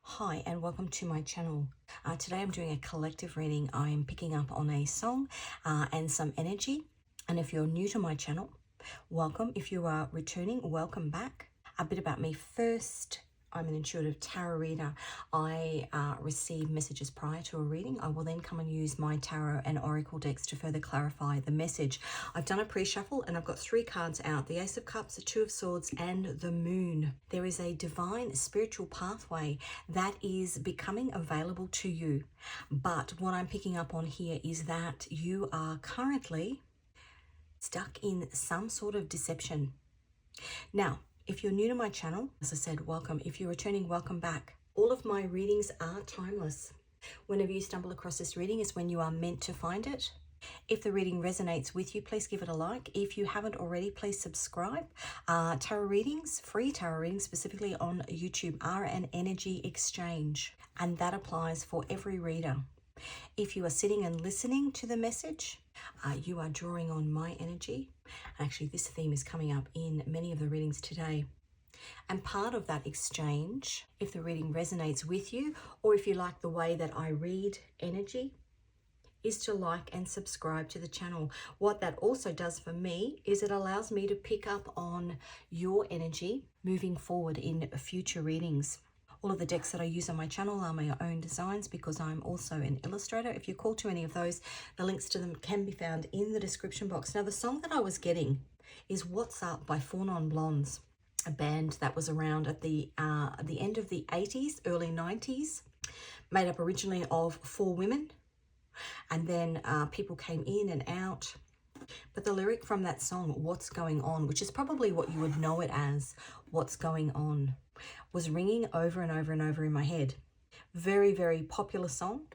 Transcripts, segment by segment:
Hi and welcome to my channel. Today I'm doing a collective reading. I'm picking up on a song and some energy. And if you're new to my channel, welcome. If you are returning, welcome back. A bit about me first. I'm an intuitive tarot reader. I receive messages prior to a reading. I will then come and use my tarot and oracle decks to further clarify the message. I've done a pre-shuffle and I've got 3 cards out: the Ace of Cups, the 2 of Swords, and the Moon. There is a divine spiritual pathway that is becoming available to you. But what I'm picking up on here is that you are currently stuck in some sort of deception. Now, if you're new to my channel, as I said, welcome. If you're returning, welcome back. All of my readings are timeless. Whenever you stumble across this reading is when you are meant to find it. If the reading resonates with you, please give it a like. If you haven't already, please subscribe. Tarot readings, free tarot readings specifically on YouTube, are an energy exchange, and that applies for every reader. If you are sitting and listening to the message, you are drawing on my energy. Actually, this theme is coming up in many of the readings today. And part of that exchange, if the reading resonates with you, or if you like the way that I read energy, is to like and subscribe to the channel. What that also does for me is it allows me to pick up on your energy moving forward in future readings. All of the decks that I use on my channel are my own designs because I'm also an illustrator. If you call to any of those, the links to them can be found in the description box. Now, the song that I was getting is What's Up by Four Non Blondes, a band that was around at the end of the 80s, early 90s, made up originally of 4 women. And then people came in and out. But the lyric from that song, What's Going On, which is probably what you would know it as, What's Going On, was ringing over and over and over in my head. Very, very popular song.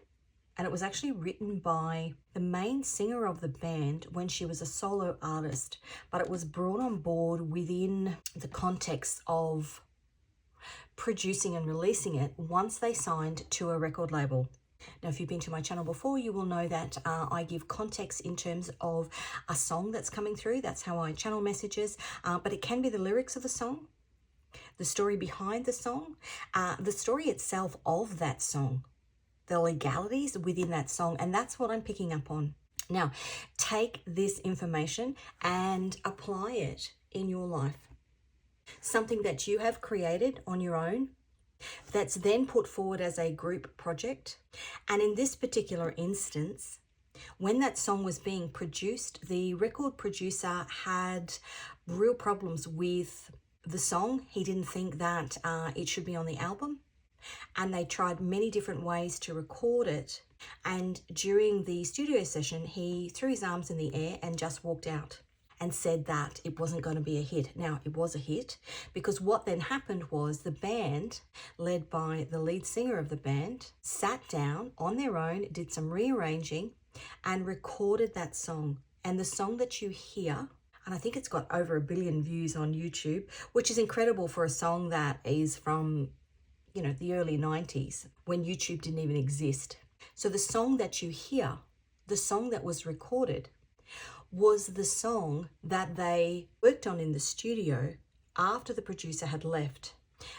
And it was actually written by the main singer of the band when she was a solo artist. But it was brought on board within the context of producing and releasing it once they signed to a record label. Now, if you've been to my channel before, you will know that I give context in terms of a song that's coming through. That's how I channel messages. But it can be the lyrics of the song, the story behind the song, the story itself of that song, the legalities within that song. And that's what I'm picking up on. Now, take this information and apply it in your life. Something that you have created on your own, that's then put forward as a group project. And in this particular instance, when that song was being produced, the record producer had real problems with the song. He didn't think that it should be on the album. And they tried many different ways to record it. And during the studio session, he threw his arms in the air and just walked out and said that it wasn't going to be a hit. Now, it was a hit because what then happened was the band, led by the lead singer of the band, sat down on their own, did some rearranging and recorded that song. And the song that you hear, and I think it's got over 1 billion views on YouTube, which is incredible for a song that is from, the early 90s when YouTube didn't even exist. So the song that you hear, the song that was recorded, was the song that they worked on in the studio after the producer had left.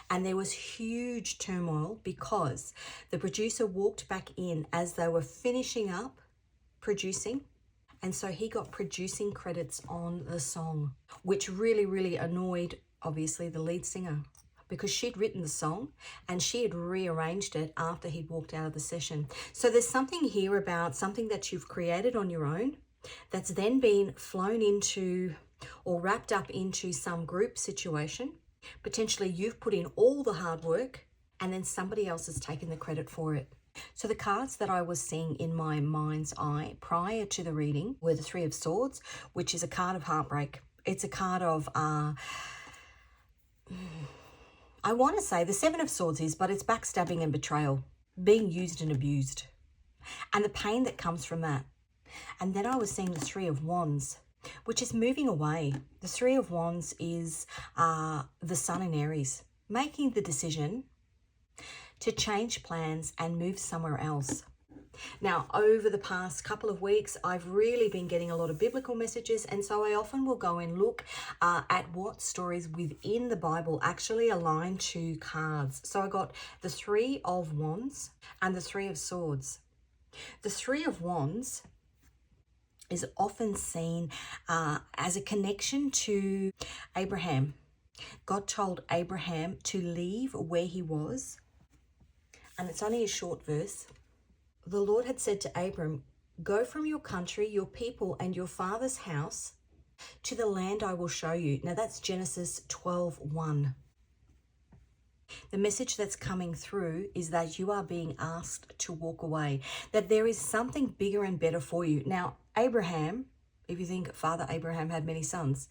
And there was huge turmoil because the producer walked back in as they were finishing up producing. And so he got producing credits on the song, which really, really annoyed, obviously, the lead singer, because she'd written the song and she had rearranged it after he'd walked out of the session. So there's something here about something that you've created on your own that's then been flown into or wrapped up into some group situation. Potentially you've put in all the hard work and then somebody else has taken the credit for it. So the cards that I was seeing in my mind's eye prior to the reading were the 3 of Swords, which is a card of heartbreak. It's a card of, I want to say the 7 of Swords is, but it's backstabbing and betrayal, being used and abused, and the pain that comes from that. And then I was seeing the 3 of Wands, which is moving away. The 3 of Wands is the Sun in Aries, making the decision to change plans and move somewhere else. Now, over the past couple of weeks, I've really been getting a lot of biblical messages, and so I often will go and look at what stories within the Bible actually align to cards. So I got the Three of Wands and the Three of Swords. The Three of Wands is often seen as a connection to Abraham. God told Abraham to leave where he was, and it's only a short verse. The Lord had said to Abram, "Go from your country, your people, and your father's house to the land I will show you." Now that's Genesis 12:1. The message that's coming through is that you are being asked to walk away, that there is something bigger and better for you. Now, Abraham, if you think Father Abraham had many sons,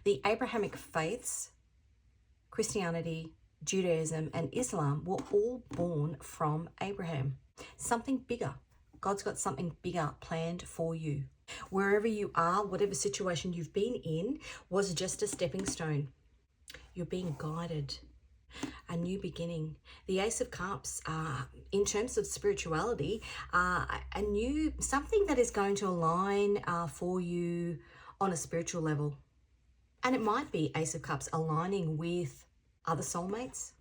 the Abrahamic faiths, Christianity, Judaism, and Islam were all born from Abraham. Something bigger. God's got something bigger planned for you. Wherever you are, whatever situation you've been in, was just a stepping stone. You're being guided. A new beginning. The Ace of Cups, in terms of spirituality, something that is going to align for you on a spiritual level. And it might be Ace of Cups aligning with other soulmates,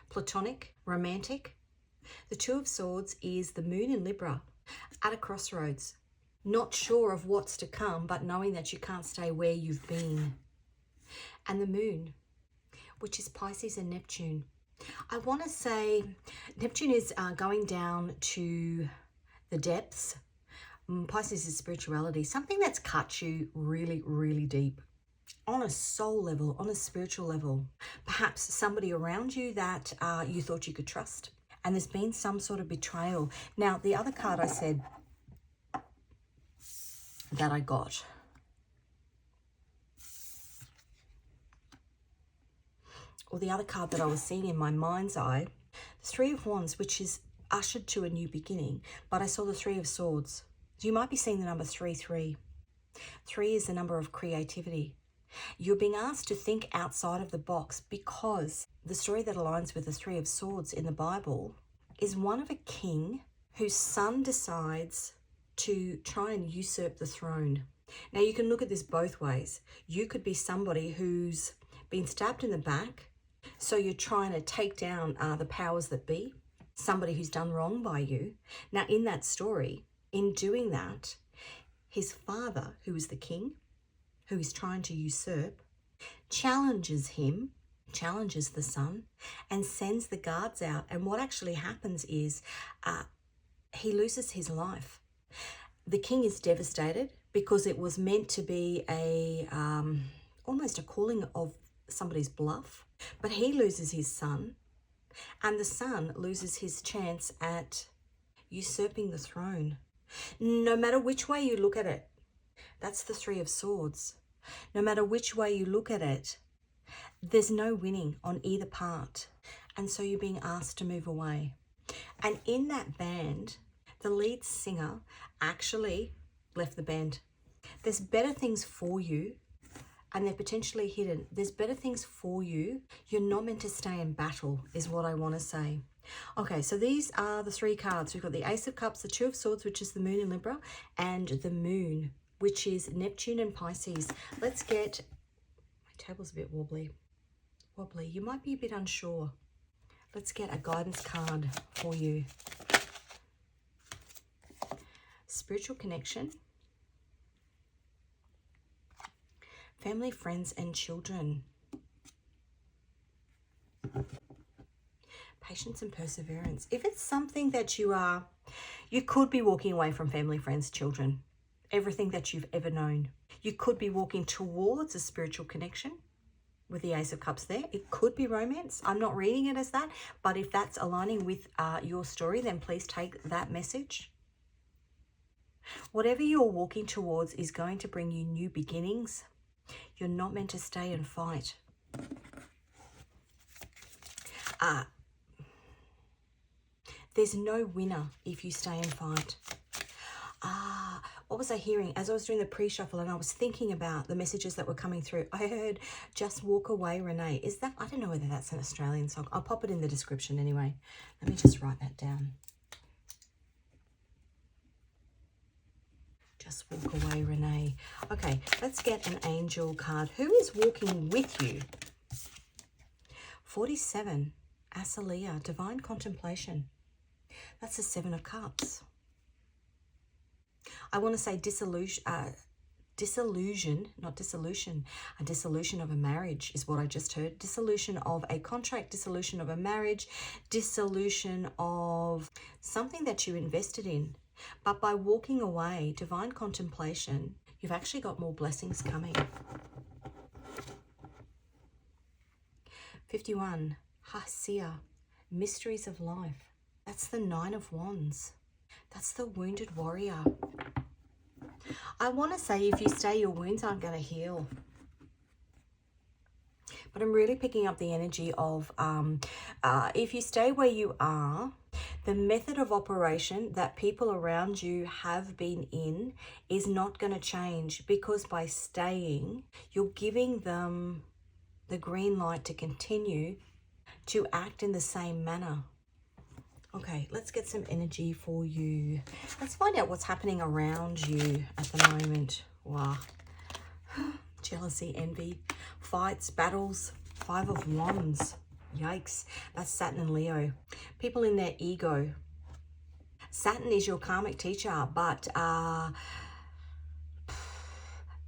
platonic, romantic. The Two of Swords is the moon in Libra, at a crossroads, not sure of what's to come, but knowing that you can't stay where you've been. And the moon, which is Pisces and Neptune. I want to say Neptune is going down to the depths. Pisces is spirituality, something that's cut you really, really deep. On a soul level, on a spiritual level. Perhaps somebody around you that you thought you could trust. And there's been some sort of betrayal. Now, the other card I said that I got, or the other card that I was seeing in my mind's eye, the Three of Wands, which is ushered to a new beginning, but I saw the Three of Swords. So you might be seeing the number 33. 3 is the number of creativity. You're being asked to think outside of the box, because the story that aligns with the Three of Swords in the Bible is one of a king whose son decides to try and usurp the throne. Now, you can look at this both ways. You could be somebody who's been stabbed in the back, so you're trying to take down the powers that be, somebody who's done wrong by you. Now, in that story, in doing that, his father, who is the king, who is trying to usurp, challenges him, challenges the son, and sends the guards out. And what actually happens is he loses his life. The king is devastated because it was meant to be almost a calling of somebody's bluff, but he loses his son, and the son loses his chance at usurping the throne. No matter which way you look at it, that's the Three of Swords. No matter which way you look at it, there's no winning on either part. And so you're being asked to move away. And in that band, the lead singer actually left the band. There's better things for you, and they're potentially hidden. There's better things for you. You're not meant to stay in battle, is what I want to say. Okay, so these are the three cards. We've got the Ace of Cups, the Two of Swords, which is the moon in Libra, and the moon, which is Neptune and Pisces. Let's get, my table's a bit wobbly. You might be a bit unsure. Let's get a guidance card for you. Spiritual connection. Family, friends, and children. Patience and perseverance. If it's something that you could be walking away from family, friends, children, everything that you've ever known. You could be walking towards a spiritual connection with the Ace of Cups there. It could be romance. I'm not reading it as that, but if that's aligning with your story, then please take that message. Whatever you're walking towards is going to bring you new beginnings. You're not meant to stay and fight. There's no winner if you stay and fight. What was I hearing? As I was doing the pre-shuffle and I was thinking about the messages that were coming through, I heard Just Walk Away, Renee. Is that, I don't know whether that's an Australian song. I'll pop it in the description anyway. Let me just write that down. Just walk away, Renee. Okay, let's get an angel card. Who is walking with you? 47, Asilia, divine contemplation. That's the 7 of Cups. I want to say disillusion, not dissolution. A dissolution of a marriage is what I just heard. Dissolution of a contract, dissolution of a marriage, dissolution of something that you invested in. But by walking away, divine contemplation, you've actually got more blessings coming. 51, Hasia, mysteries of life. That's the 9 of Wands. That's the wounded warrior. I want to say if you stay, your wounds aren't going to heal. But I'm really picking up the energy of if you stay where you are, the method of operation that people around you have been in is not going to change, because by staying, you're giving them the green light to continue to act in the same manner. Okay, let's get some energy for you. Let's find out what's happening around you at the moment. Wow. Jealousy, envy, fights, battles, 5 of Wands. Yikes. That's Saturn and Leo. People in their ego. Saturn is your karmic teacher, but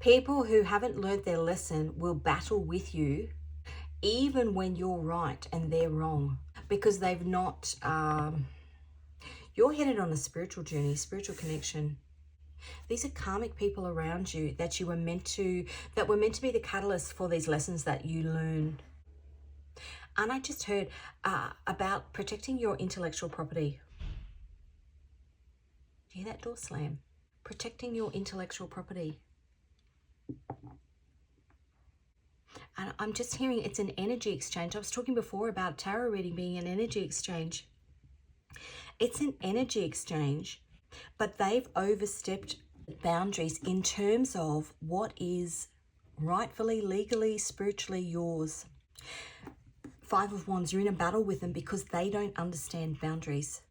people who haven't learned their lesson will battle with you even when you're right and they're wrong, because they've not, you're headed on a spiritual journey, spiritual connection. These are karmic people around you that you were meant to, that were meant to be the catalyst for these lessons that you learn. And I just heard about protecting your intellectual property. Do you hear that door slam? Protecting your intellectual property. And I'm just hearing it's an energy exchange. I was talking before about tarot reading being an energy exchange. It's an energy exchange, but they've overstepped boundaries in terms of what is rightfully, legally, spiritually yours. 5 of Wands, you're in a battle with them because they don't understand boundaries.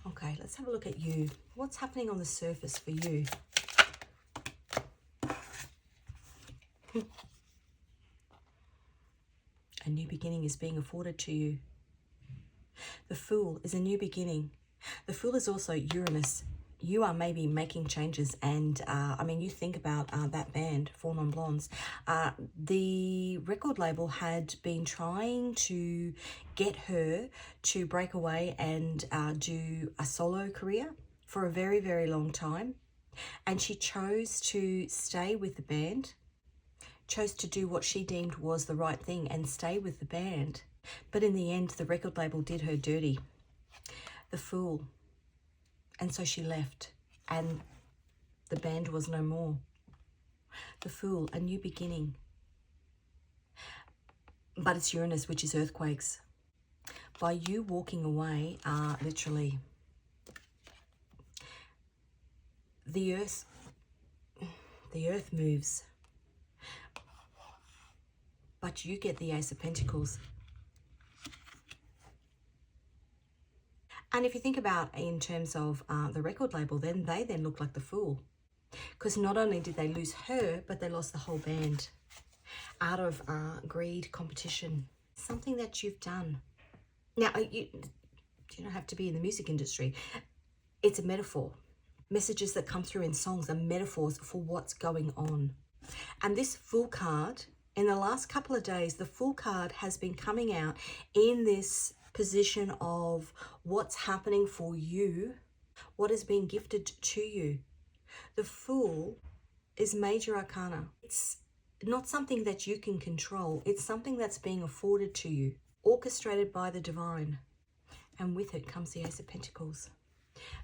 Okay, let's have a look at you. What's happening on the surface for you? A new beginning is being afforded to you. The Fool is a new beginning. The Fool is also Uranus. You are maybe making changes, and I mean, you think about that band, Four Non Blondes. The record label had been trying to get her to break away and do a solo career for a very, very long time. And she chose to stay with the band, chose to do what she deemed was the right thing and stay with the band. But in the end, the record label did her dirty. The Fool. And so she left, and the band was no more. The Fool, a new beginning. But it's Uranus, which is earthquakes. By you walking away, literally, the earth moves. But you get the Ace of Pentacles. And if you think about in terms of the record label, then they look like the Fool. Because not only did they lose her, but they lost the whole band out of greed, competition, something that you've done. Now, you don't have to be in the music industry. It's a metaphor. Messages that come through in songs are metaphors for what's going on. And this Fool card, in the last couple of days, the Fool card has been coming out in this position of what's happening for you, what is being gifted to you. The Fool is major arcana. It's not something that you can control. It's something that's being afforded to you, orchestrated by the divine. And with it comes the Ace of Pentacles.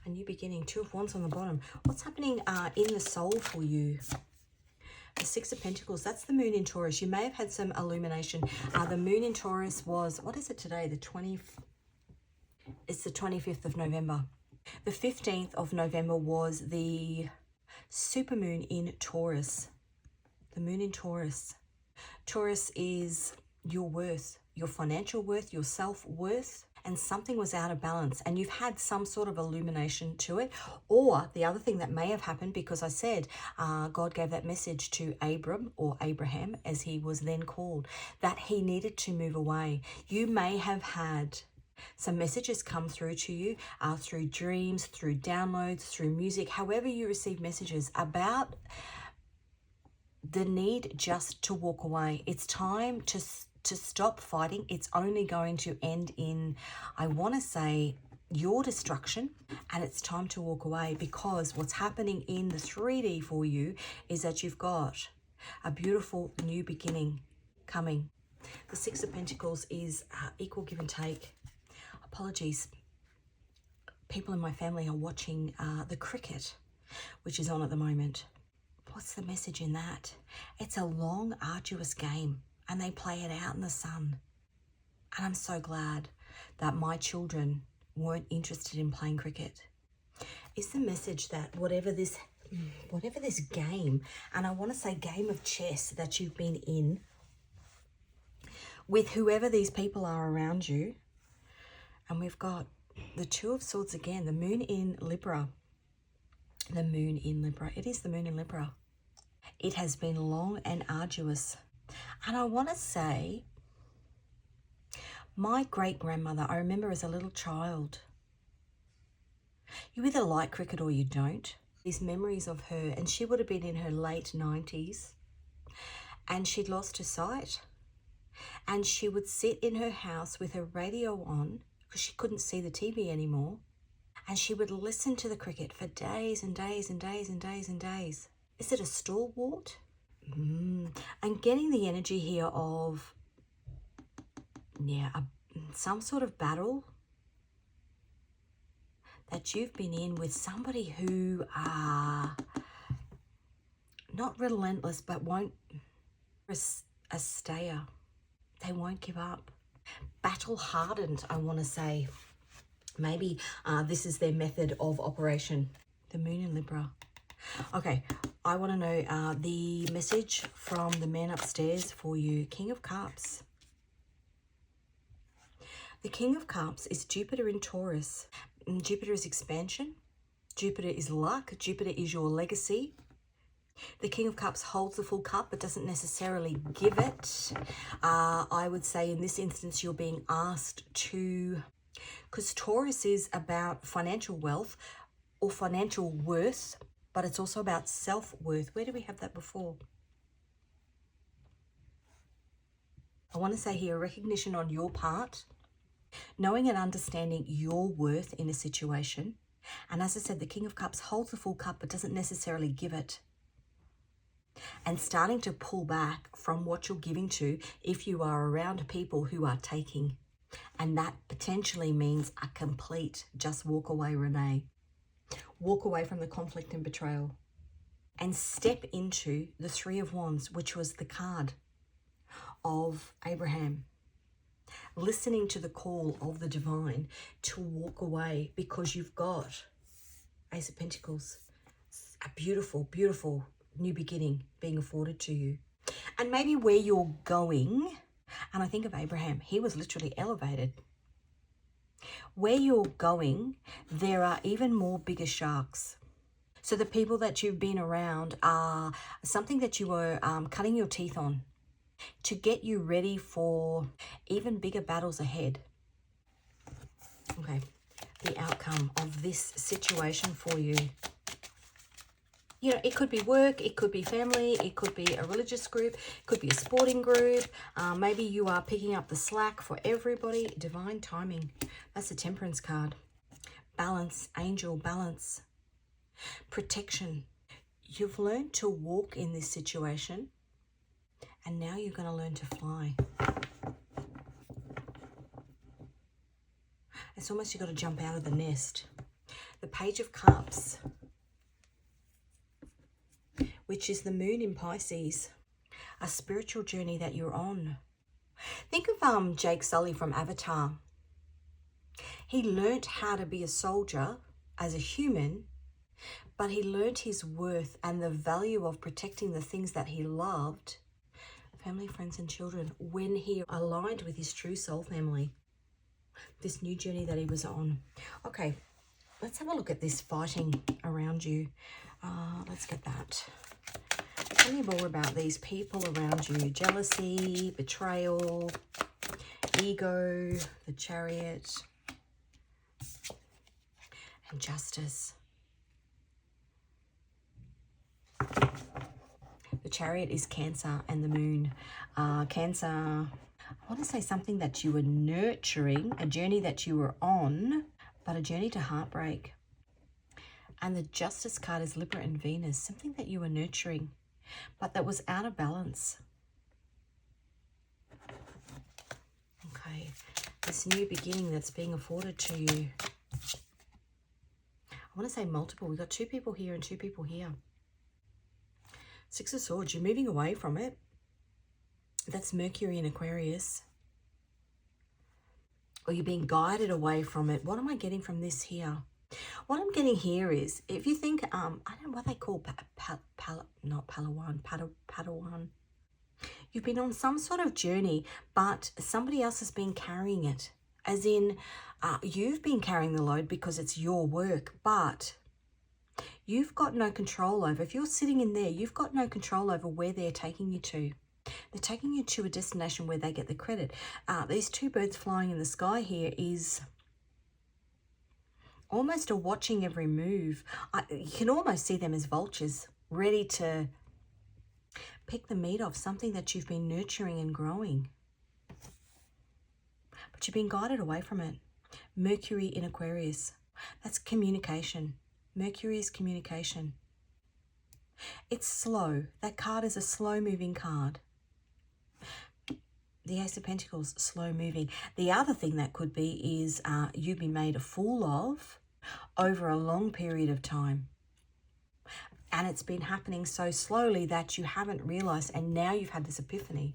A new beginning, 2 of Wands on the bottom. What's happening in the soul for you? The 6 of Pentacles, that's the moon in Taurus. You may have had some illumination. The moon in Taurus was, what is it today? It's the 25th of November. The 15th of November was the supermoon in Taurus. The moon in Taurus. Taurus is your worth, your financial worth, your self-worth. and something was out of balance, and you've had some sort of illumination to it. Or the other thing that may have happened, because I said God gave that message to Abram, or Abraham as he was then called, that he needed to move away. You may have had some messages come through to you through dreams, through downloads, through music, however you receive messages about the need just to walk away. It's time to stop fighting. It's only going to end in, I want to say, your destruction, and it's time to walk away, because what's happening in the 3D for you is that you've got a beautiful new beginning coming. The Six of Pentacles is equal give and take. Apologies. People in my family are watching the cricket, which is on at the moment. What's the message in that? It's a long, arduous game, and they play it out in the sun. And I'm so glad that my children weren't interested in playing cricket. Is the message that whatever this game, and I want to say game of chess that you've been in, with whoever these people are around you, and we've got the Two of Swords again, the moon in Libra. The moon in Libra. It is the moon in Libra. It has been long and arduous. And I want to say, my great-grandmother, I remember as a little child, you either like cricket or you don't. These memories of her, and she would have been in her late 90s, and she'd lost her sight. And she would sit in her house with her radio on, because she couldn't see the TV anymore, and she would listen to the cricket for days and days and days and days and days. Is it a stalwart? I'm getting the energy here of, some sort of battle that you've been in with somebody who are not relentless, but won't, a stayer. They won't give up. Battle hardened, I want to say. Maybe this is their method of operation. The moon in Libra. Okay, I want to know the message from the man upstairs for you. King of Cups. The King of Cups is Jupiter in Taurus. Jupiter is expansion. Jupiter is luck. Jupiter is your legacy. The King of Cups holds the full cup but doesn't necessarily give it. I would say in this instance you're being asked to, because Taurus is about financial wealth or financial worth, but it's also about self-worth. Where do we have that before? I want to say here, recognition on your part, knowing and understanding your worth in a situation. And as I said, the King of Cups holds the full cup but doesn't necessarily give it. And starting to pull back from what you're giving to if you are around people who are taking. And that potentially means a complete just walk away, Renee. Walk away from the conflict and betrayal. And step into the Three of Wands, which was the card of Abraham. Listening to the call of the divine to walk away, because you've got Ace of Pentacles. A beautiful, beautiful new beginning being afforded to you. And maybe where you're going, and I think of Abraham, he was literally elevated. Where you're going, there are even more bigger sharks. So the people that you've been around are something that you were cutting your teeth on to get you ready for even bigger battles ahead. Okay, the outcome of this situation for you. You know, it could be work, it could be family, it could be a religious group, it could be a sporting group. Maybe you are picking up the slack for everybody. Divine timing. That's the Temperance card. Balance, angel, balance. Protection. You've learned to walk in this situation, and now you're going to learn to fly. It's almost you've got to jump out of the nest. The Page of Cups, which is the moon in Pisces, a spiritual journey that you're on. Think of Jake Sully from Avatar. He learnt how to be a soldier as a human, but he learnt his worth and the value of protecting the things that he loved, family, friends and children, when he aligned with his true soul family. this new journey that he was on. Okay, let's have a look at this fighting around you. Let's get that. Tell me more about these people around you. Jealousy, betrayal, ego, the Chariot, and Justice. The Chariot is Cancer and the Moon. Cancer, I want to say something that you were nurturing, a journey that you were on, but a journey to heartbreak. And the Justice card is Libra and Venus, something that you were nurturing, but that was out of balance. Okay, this new beginning that's being afforded to you. I want to say multiple. We've got 2 people here and 2 people here. 6 of Swords, you're moving away from it. That's Mercury in Aquarius. Or you're being guided away from it. What am I getting from this here? What I'm getting here is, if you think, I don't know what they call Padawan. You've been on some sort of journey, but somebody else has been carrying it. As in, you've been carrying the load because it's your work, but you've got no control over. If you're sitting in there, you've got no control over where they're taking you to. They're taking you to a destination where they get the credit. These 2 birds flying in the sky here is almost a watching every move. You can almost see them as vultures, ready to pick the meat off something that you've been nurturing and growing. But you've been guided away from it. Mercury in Aquarius. That's communication. Mercury is communication. It's slow. That card is a slow-moving card. The Ace of Pentacles, slow moving. The other thing that could be is you've been made a fool of over a long period of time. And it's been happening so slowly that you haven't realized, and now you've had this epiphany.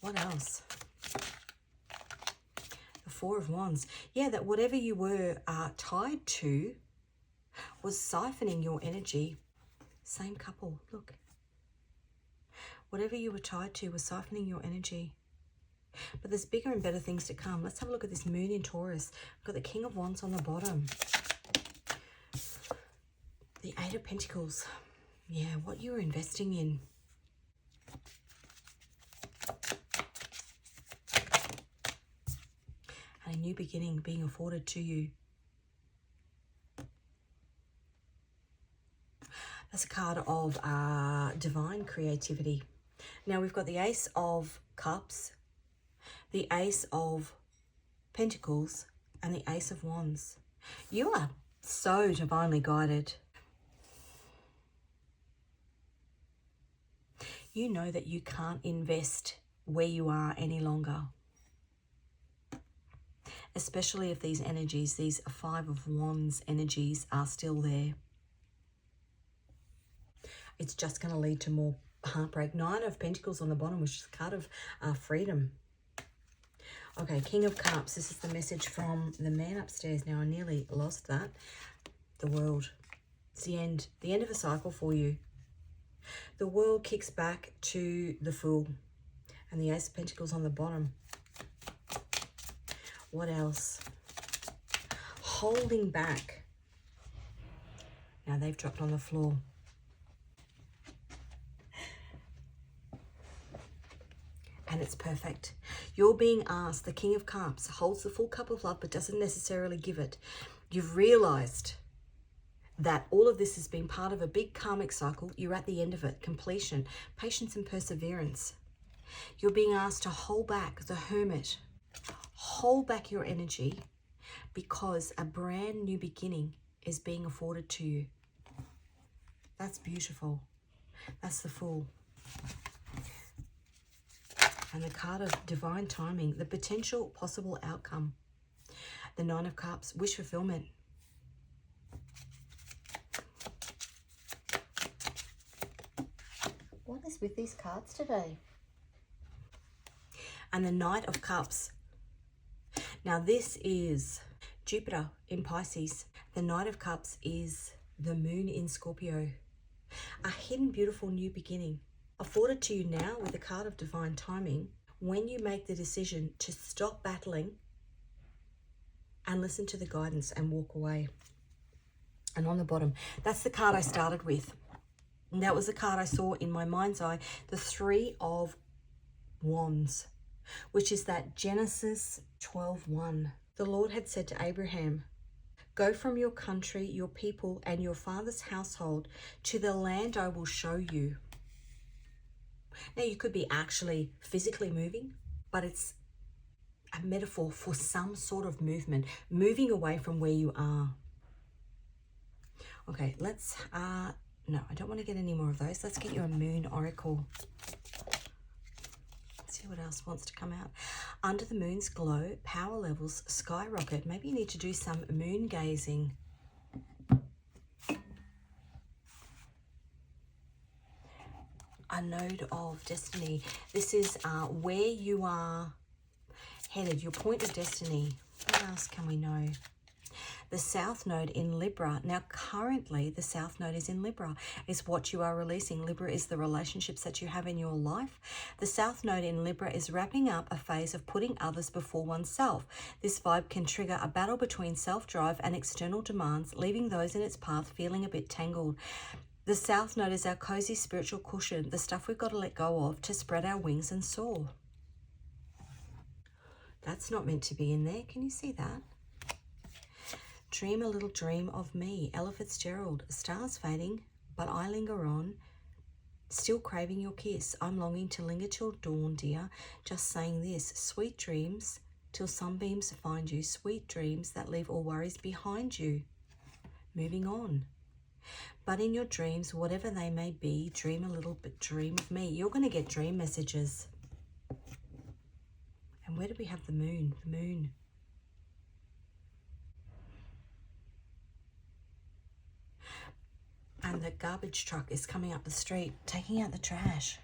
What else? The 4 of Wands. Yeah, that whatever you were tied to was siphoning your energy. Same couple, look. Whatever you were tied to was siphoning your energy. But there's bigger and better things to come. Let's have a look at this Moon in Taurus. We've got the King of Wands on the bottom. The 8 of Pentacles. Yeah, what you were investing in. And a new beginning being afforded to you. That's a card of divine creativity. Now we've got the Ace of Cups, the Ace of Pentacles, and the Ace of Wands. You are so divinely guided. You know that you can't invest where you are any longer. Especially if these energies, these 5 of Wands energies are still there. It's just going to lead to more heartbreak. 9 of Pentacles on the bottom, which is a card of freedom. Okay, King of Cups. This is the message from the man upstairs. Now, I nearly lost that. The World. It's the end of a cycle for you. The World kicks back to the Fool. And the Ace of Pentacles on the bottom. What else? Holding back. Now, they've dropped on the floor. And it's perfect. You're being asked, the King of Cups holds the full cup of love but doesn't necessarily give it. You've realized that all of this has been part of a big karmic cycle. You're at the end of it. Completion, patience and perseverance. You're being asked to hold back, the Hermit. Hold back your energy because a brand new beginning is being afforded to you. That's beautiful. That's the Fool. And the card of divine timing, the potential possible outcome. The 9 of Cups, wish fulfillment. What is with these cards today? And the Knight of Cups. Now this is Jupiter in Pisces. The Knight of Cups is the Moon in Scorpio. A hidden, beautiful new beginning. Afforded to you now with the card of divine timing when you make the decision to stop battling and listen to the guidance and walk away. And on the bottom, that's the card I started with. And that was the card I saw in my mind's eye, the Three of Wands, which is that Genesis 12:1. The Lord had said to Abraham, "Go from your country, your people, and your father's household to the land I will show you." Now, you could be actually physically moving, but it's a metaphor for some sort of movement, moving away from where you are. Okay, let's, no, I don't want to get any more of those. Let's get you a moon oracle. Let's see what else wants to come out. Under the moon's glow, power levels skyrocket. Maybe you need to do some moon gazing. A node of destiny. This is where you are headed, your point of destiny. What else can we know? The South Node in Libra. Now, currently, the South Node is in Libra. Is what you are releasing. Libra is the relationships that you have in your life. The South Node in Libra is wrapping up a phase of putting others before oneself. This vibe can trigger a battle between self-drive and external demands, leaving those in its path feeling a bit tangled. The South Node is our cozy spiritual cushion, the stuff we've got to let go of to spread our wings and soar. That's not meant to be in there. Can you see that? Dream a little dream of me. Ella Fitzgerald. Stars fading, but I linger on. Still craving your kiss. I'm longing to linger till dawn, dear. Just saying this. Sweet dreams till sunbeams find you. Sweet dreams that leave all worries behind you. Moving on. But in your dreams, whatever they may be, dream a little bit. Dream of me. You're going to get dream messages. And where do we have the moon? The moon. And the garbage truck is coming up the street, taking out the trash.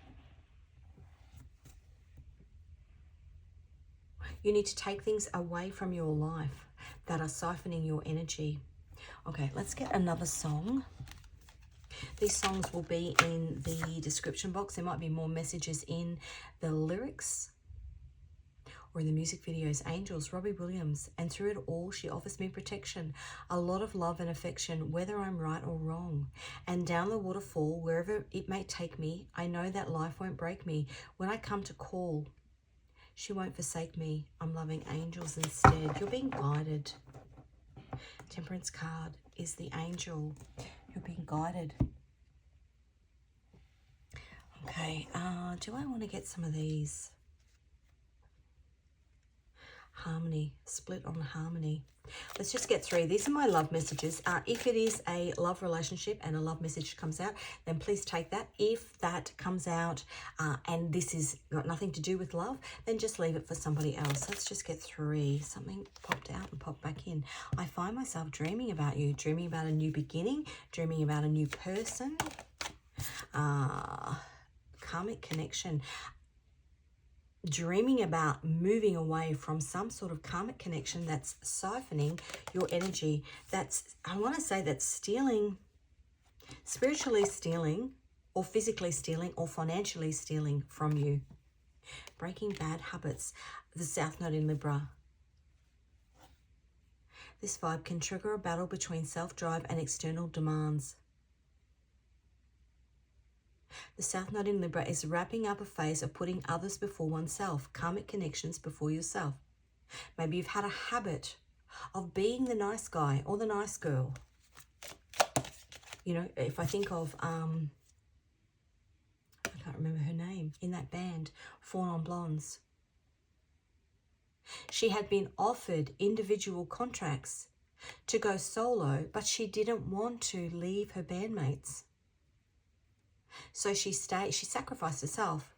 You need to take things away from your life that are siphoning your energy. Okay, let's get another song. These songs will be in the description box. There might be more messages in the lyrics or in the music videos. Angels, Robbie Williams. And through it all, she offers me protection, a lot of love and affection, whether I'm right or wrong. And down the waterfall, wherever it may take me, I know that life won't break me. When I come to call, she won't forsake me. I'm loving angels instead. You're being guided. Temperance card is the angel. You're being guided. Okay, do I want to get some of these? Harmony, split on harmony. Let's just get through. These are my love messages. If it is a love relationship and a love message comes out, then please take that. If that comes out and this is got nothing to do with love, then just leave it for somebody else. Let's just get three. Something popped out and popped back in. I find myself dreaming about you, dreaming about a new beginning, dreaming about a new person. Karmic connection. Dreaming about moving away from some sort of karmic connection that's siphoning your energy. That's, I want to say, that's stealing, spiritually stealing, or physically stealing, or financially stealing from you. Breaking bad habits. The South Node in Libra. This vibe can trigger a battle between self-drive and external demands. The South Node in Libra is wrapping up a phase of putting others before oneself, karmic connections before yourself. Maybe you've had a habit of being the nice guy or the nice girl. You know, if I think of, I can't remember her name, in that band, Four Non Blondes. She had been offered individual contracts to go solo, but she didn't want to leave her bandmates. So she sacrificed herself.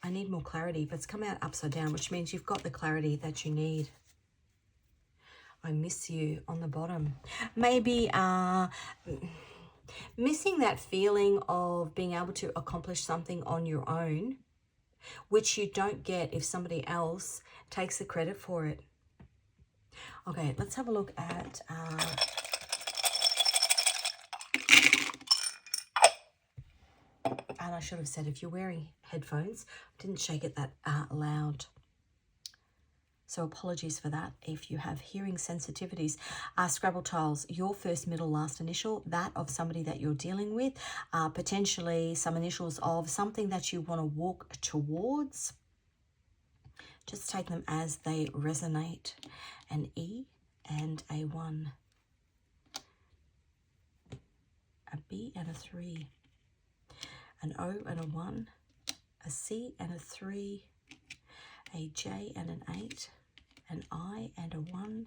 I need more clarity, but it's come out upside down, which means you've got the clarity that you need. I miss you on the bottom. Maybe missing that feeling of being able to accomplish something on your own, which you don't get if somebody else takes the credit for it. Okay, let's have a look at... and I should have said, if you're wearing headphones, I didn't shake it that loud. So apologies for that if you have hearing sensitivities. Scrabble tiles, your first, middle, last initial, that of somebody that you're dealing with, potentially some initials of something that you want to walk towards. Just take them as they resonate. An E and a 1. A B and a 3. An O and a 1. A C and a 3. A J and an 8. An I and a 1.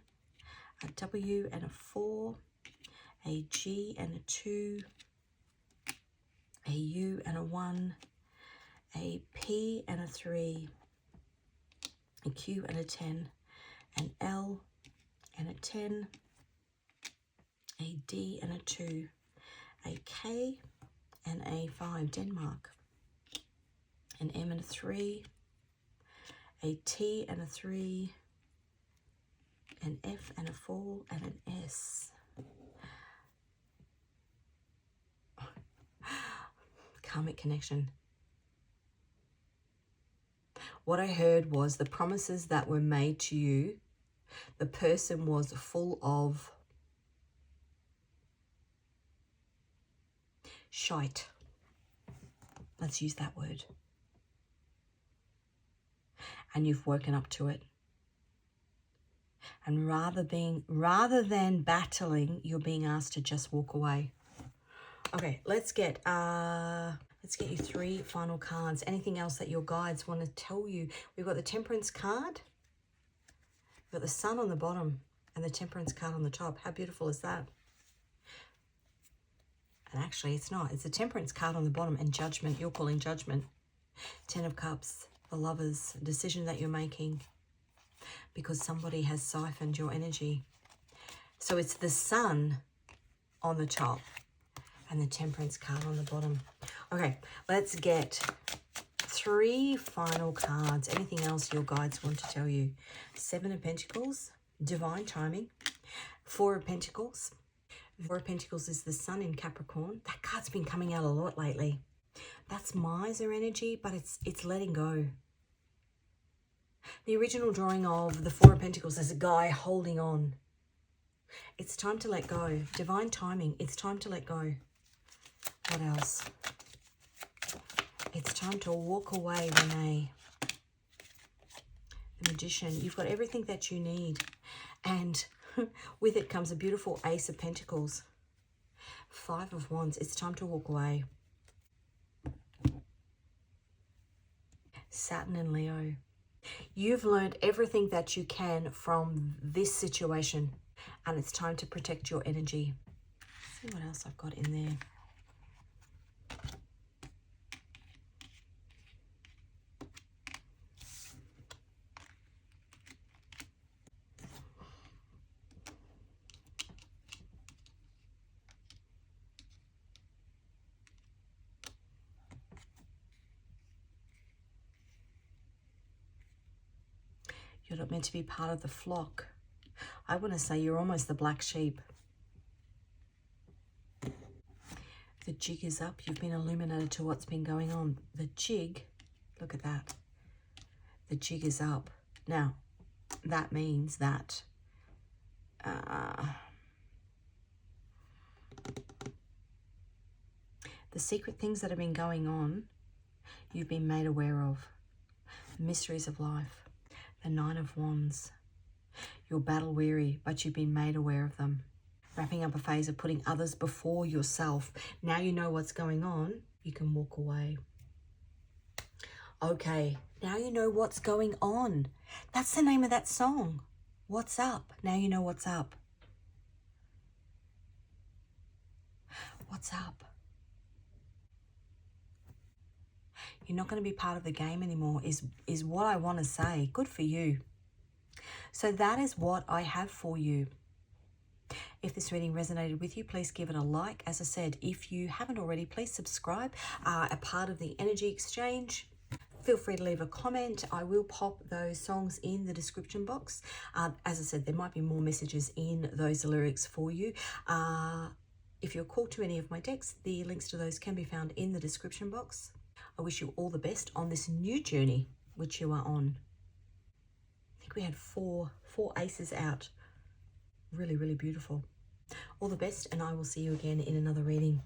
A W and a 4. A G and a 2. A U and a 1. A P and a 3. A Q and a 10. An L and a 10. A D and a 2. A K and a 5, Denmark. An M and a 3. A T and a 3. An F and a 4 and an S. Karmic connection. What I heard was the promises that were made to you, the person was full of shite. Let's use that word. And you've woken up to it. And rather than battling, you're being asked to just walk away. Okay, let's get you 3 final cards. Anything else that your guides want to tell you? We've got the Temperance card. We've got the Sun on the bottom and the Temperance card on the top. How beautiful is that? And actually, it's not. It's the Temperance card on the bottom and Judgment. You're calling Judgment. 10 of Cups, the Lovers, decision that you're making because somebody has siphoned your energy. So it's the Sun on the top and the Temperance card on the bottom. Okay, let's get 3 final cards. Anything else your guides want to tell you? 7 of Pentacles, divine timing. 4 of Pentacles. 4 of Pentacles is the Sun in Capricorn. That card's been coming out a lot lately. That's miser energy, but it's letting go. The original drawing of the 4 of Pentacles is a guy holding on. It's time to let go. Divine timing. It's time to let go. What else? It's time to walk away, Renee. The Magician. You've got everything that you need. And with it comes a beautiful Ace of Pentacles. 5 of Wands. It's time to walk away. Saturn and Leo. You've learned everything that you can from this situation. And it's time to protect your energy. Let's see what else I've got in there. You're not meant to be part of the flock. I want to say you're almost the black sheep. The jig is up. You've been illuminated to what's been going on. The jig, look at that. The jig is up. Now, that means that the secret things that have been going on, you've been made aware of. The mysteries of life. The 9 of Wands. You're battle weary, but you've been made aware of them. Wrapping up a phase of putting others before yourself. Now you know what's going on. You can walk away. Okay, now you know what's going on. That's the name of that song. What's up? Now you know what's up. What's up? You're not going to be part of the game anymore is what I want to say. Good for you. So that is what I have for you. If this reading resonated with you, please give it a like. As I said, if you haven't already, please subscribe. A part of the energy exchange. Feel free to leave a comment. I will pop those songs in the description box. As I said, there might be more messages in those lyrics for you. If you're called to any of my decks, the links to those can be found in the description box. I wish you all the best on this new journey which you are on. think we had four aces out. Really, really beautiful. All the best, and I will see you again in another reading.